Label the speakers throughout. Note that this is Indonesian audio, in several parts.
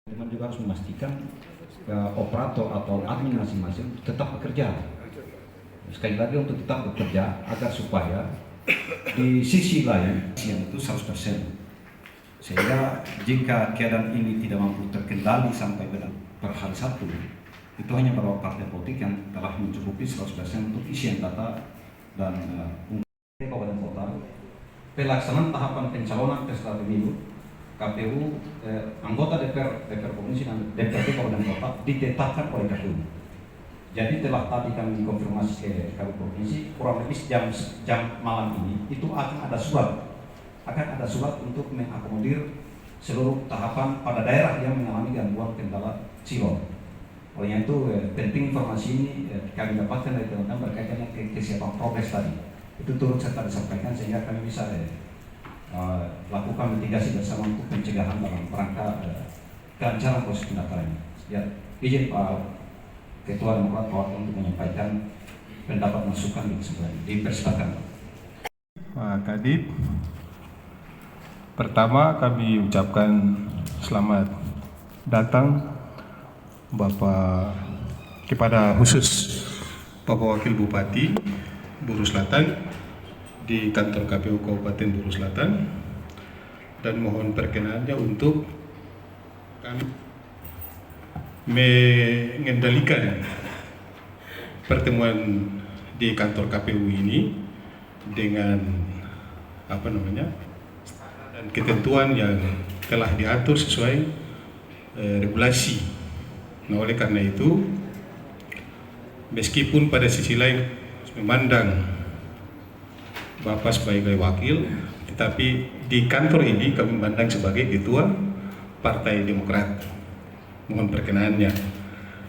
Speaker 1: Teman juga harus memastikan operator atau admin masing-masing tetap bekerja. Sekali lagi untuk tetap bekerja agar supaya di sisi lain yang itu 100%. Sehingga jika keadaan ini tidak mampu terkendali sampai per hari Sabtu, itu hanya beberapa partai politik yang telah mencukupi 100% untuk isian data dan kabupaten kota. Pelaksanaan tahapan pencalonan peserta pemilu KPU, anggota DPR Provinsi dan DPRD Kabupaten Kota ditetapkan oleh KPU. Jadi telah tadi kami konfirmasi ke KPU Provinsi, kurang lebih jam malam ini itu akan ada surat untuk mengakomodir seluruh tahapan pada daerah yang mengalami gangguan kendala silon. Oleh itu penting informasi ini kami dapatkan dari teman-teman berkaitan dengan kesiapan progres tadi. Itu turut serta disampaikan sehingga kami bisa lakukan mitigasi bersama untuk pencegahan dalam rangka kelancaran proses pendaftaran. Ya, izin Pak Ketua Demokrat Pak untuk menyampaikan pendapat masukan di kesempatan ini. Dipersilakan.
Speaker 2: Pak Kadip, pertama kami ucapkan selamat datang kepada khusus Bapak Wakil Bupati Buru Selatan di kantor KPU Kabupaten Buru Selatan, dan mohon perkenannya untuk kami mengendalikan pertemuan di kantor KPU ini dengan dan ketentuan yang telah diatur sesuai regulasi. Nah, oleh karena itu, meskipun pada sisi lain memandang Bapak sebagai wakil, tetapi di kantor ini kami memandang sebagai Ketua Partai Demokrat. Mohon perkenannya.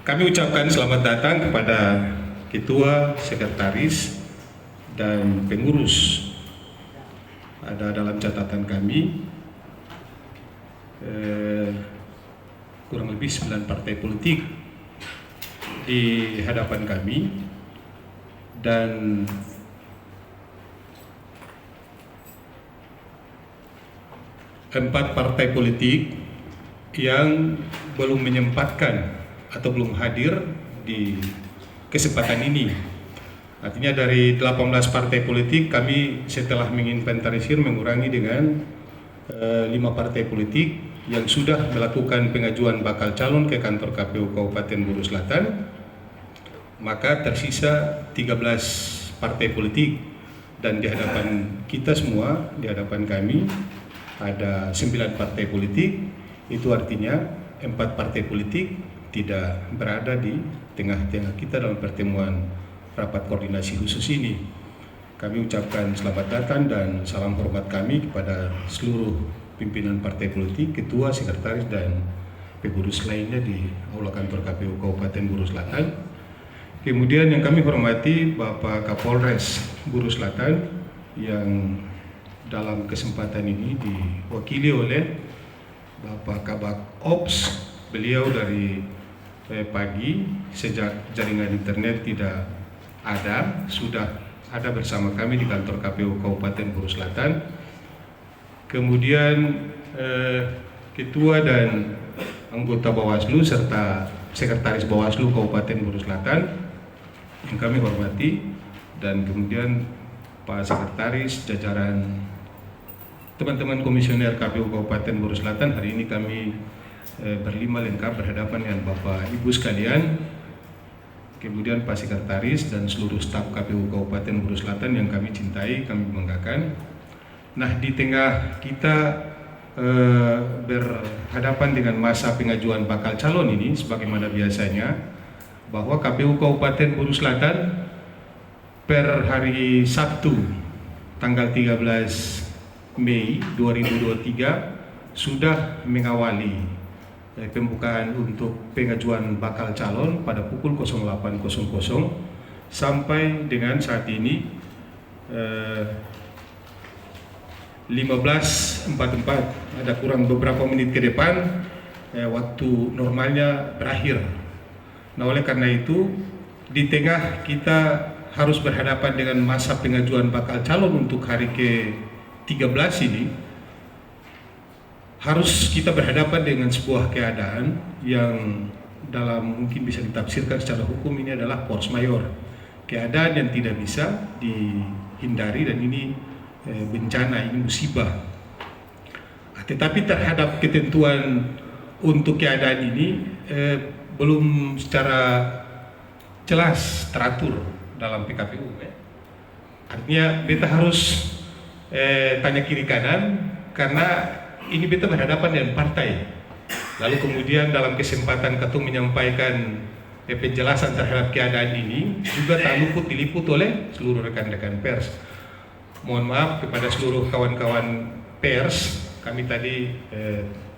Speaker 2: Kami ucapkan selamat datang kepada Ketua, Sekretaris, dan pengurus. Ada dalam catatan kami kurang lebih 9 partai politik di hadapan kami, dan empat partai politik yang belum menyempatkan atau belum hadir di kesempatan ini. Artinya dari 18 partai politik kami setelah menginventarisir mengurangi dengan 5 partai politik yang sudah melakukan pengajuan bakal calon ke kantor KPU Kabupaten Buru Selatan, maka tersisa 13 partai politik, dan di hadapan kita semua, di hadapan kami ada 9 partai politik. Itu artinya 4 partai politik tidak berada di tengah-tengah kita dalam pertemuan rapat koordinasi khusus ini. Kami ucapkan selamat datang dan salam hormat kami kepada seluruh pimpinan partai politik, ketua, sekretaris, dan pengurus lainnya di Aula Kantor KPU Kabupaten Buru Selatan. Kemudian yang kami hormati Bapak Kapolres Buru Selatan yang dalam kesempatan ini diwakili oleh Bapak Kabak Ops. Beliau dari pagi sejak jaringan internet tidak ada, sudah ada bersama kami di kantor KPU Kabupaten Buru Selatan. Kemudian Ketua dan anggota Bawaslu serta Sekretaris Bawaslu Kabupaten Buru Selatan yang kami hormati, dan kemudian Pak Sekretaris, jajaran teman-teman komisioner KPU Kabupaten Buru Selatan. Hari ini kami berlima lengkap berhadapan dengan Bapak Ibu sekalian, kemudian Pak Sekretaris dan seluruh staf KPU Kabupaten Buru Selatan yang kami cintai, kami banggakan. Nah, di tengah kita berhadapan dengan masa pengajuan bakal calon ini, sebagaimana biasanya, bahwa KPU Kabupaten Buru Selatan per hari Sabtu tanggal 13 Mei 2023 sudah mengawali pembukaan untuk pengajuan bakal calon pada pukul 08.00 sampai dengan saat ini 15.44. Ada kurang beberapa menit ke depan waktu normalnya berakhir. Nah, oleh karena itu, di tengah kita harus berhadapan dengan masa pengajuan bakal calon untuk hari ke-13 ini, harus kita berhadapan dengan sebuah keadaan yang dalam mungkin bisa ditafsirkan secara hukum ini adalah force majeure, keadaan yang tidak bisa dihindari dan ini bencana, ini musibah. Tetapi terhadap ketentuan untuk keadaan ini belum secara jelas teratur dalam PKPU. Artinya beta harus tanya kiri kanan karena ini beta berhadapan dengan partai. Lalu kemudian dalam kesempatan Ketum menyampaikan penjelasan terhadap keadaan ini juga tak luput diliput oleh seluruh rekan-rekan pers. Mohon maaf kepada seluruh kawan-kawan pers, kami tadi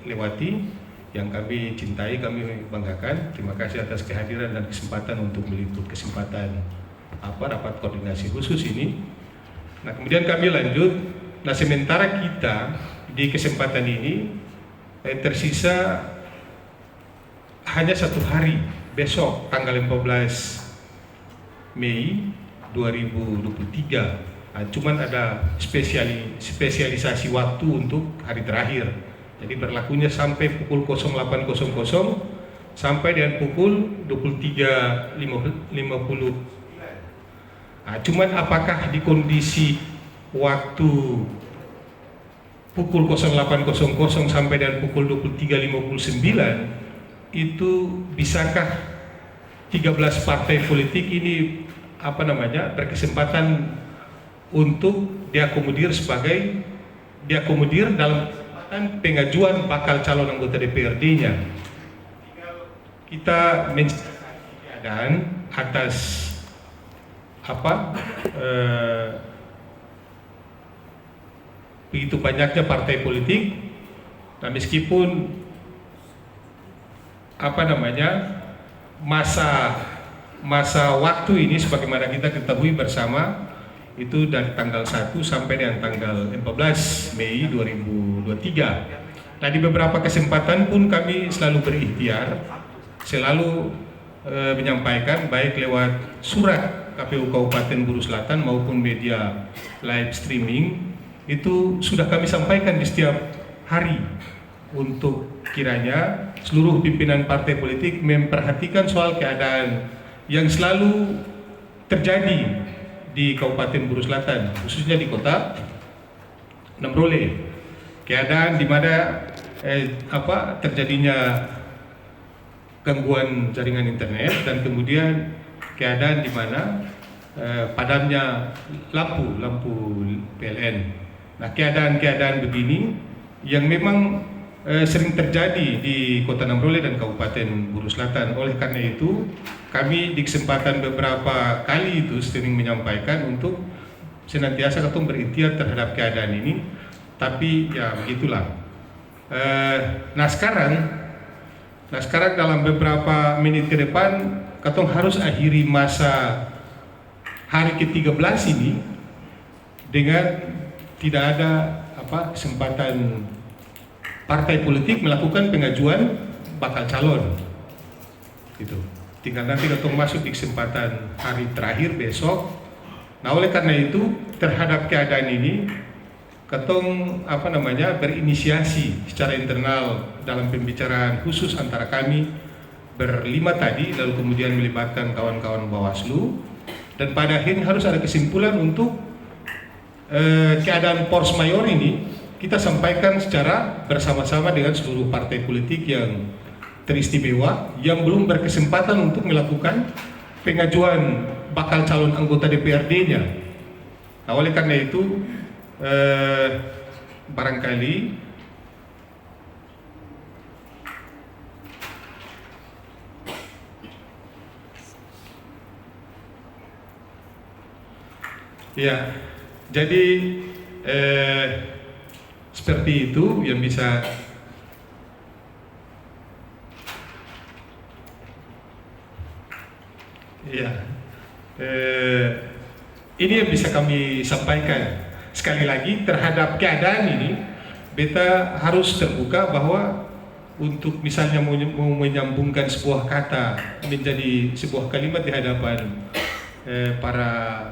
Speaker 2: lewati, yang kami cintai, kami banggakan. Terima kasih atas kehadiran dan kesempatan untuk meliput kesempatan rapat koordinasi khusus ini. Nah, kemudian kami lanjut. Nah, sementara kita di kesempatan ini tersisa hanya 1 hari, besok tanggal 14 Mei 2023. Nah, cuman ada spesialisasi waktu untuk hari terakhir. Jadi berlakunya sampai pukul 08.00 sampai dengan pukul 23.50. Nah, cuman apakah di kondisi waktu pukul 08.00 sampai dengan pukul 23.59 itu bisakah 13 partai politik ini berkesempatan untuk diakomodir dalam pengajuan bakal calon anggota DPRD-nya. Kita mencari atas begitu banyaknya partai politik. Nah, meskipun masa waktu ini sebagaimana kita ketahui bersama itu dari tanggal 1 sampai dengan tanggal 14 Mei 2023. Nah, di beberapa kesempatan pun kami selalu berikhtiar, selalu menyampaikan baik lewat surat KPU Kabupaten Buru Selatan maupun media live streaming, itu sudah kami sampaikan di setiap hari untuk kiranya seluruh pimpinan partai politik memperhatikan soal keadaan yang selalu terjadi di Kabupaten Buru Selatan, khususnya di kota Namrole. Keadaan di mana terjadinya gangguan jaringan internet dan kemudian keadaan di mana padamnya lampu PLN. Nah, keadaan-keadaan begini yang memang sering terjadi di Kota Namrole dan Kabupaten Buru Selatan. Oleh karena itu, kami di kesempatan beberapa kali itu sering menyampaikan untuk senantiasa Ketum berikhtiar terhadap keadaan ini. Tapi ya begitulah. Nah sekarang dalam beberapa menit ke depan Ketum harus akhiri masa hari ke-13 ini dengan tidak ada kesempatan partai politik melakukan pengajuan bakal calon. Gitu. Tinggal nanti Ketum masuk di kesempatan hari terakhir besok. Nah, oleh karena itu terhadap keadaan ini Ketum berinisiasi secara internal dalam pembicaraan khusus antara kami berlima tadi, lalu kemudian melibatkan kawan-kawan Bawaslu, dan pada akhirnya harus ada kesimpulan untuk keadaan force majeure ini kita sampaikan secara bersama-sama dengan seluruh partai politik yang teristimewa yang belum berkesempatan untuk melakukan pengajuan bakal calon anggota DPRD-nya. Nah, oleh karena itu barangkali ya, jadi seperti itu yang bisa ini yang bisa kami sampaikan. Sekali lagi terhadap keadaan ini beta harus terbuka bahwa untuk misalnya mau menyambungkan sebuah kata menjadi sebuah kalimat di hadapan para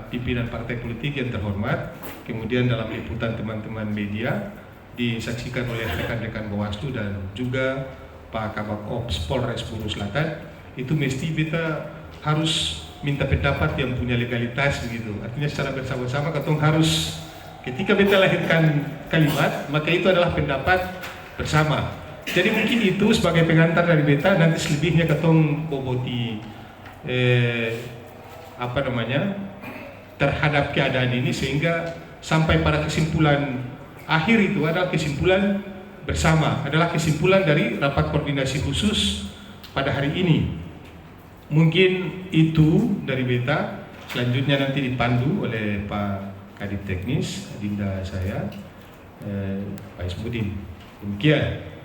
Speaker 2: pimpinan partai politik yang terhormat, kemudian dalam liputan teman-teman media, disaksikan oleh rekan-rekan Bawaslu dan juga Pak Kabak Ops Polres Buru Selatan, itu mesti beta harus minta pendapat yang punya legalitas begitu. Artinya secara bersama-sama katong harus, ketika beta lahirkan kalimat, maka itu adalah pendapat bersama. Jadi mungkin itu sebagai pengantar dari beta, nanti selebihnya katong boboti terhadap keadaan ini, sehingga sampai pada kesimpulan akhir itu adalah kesimpulan bersama, adalah kesimpulan dari rapat koordinasi khusus pada hari ini. Mungkin itu dari beta. Selanjutnya nanti dipandu oleh Pak Kadip Teknis, Adinda saya, Pak Ismudin. Demikian.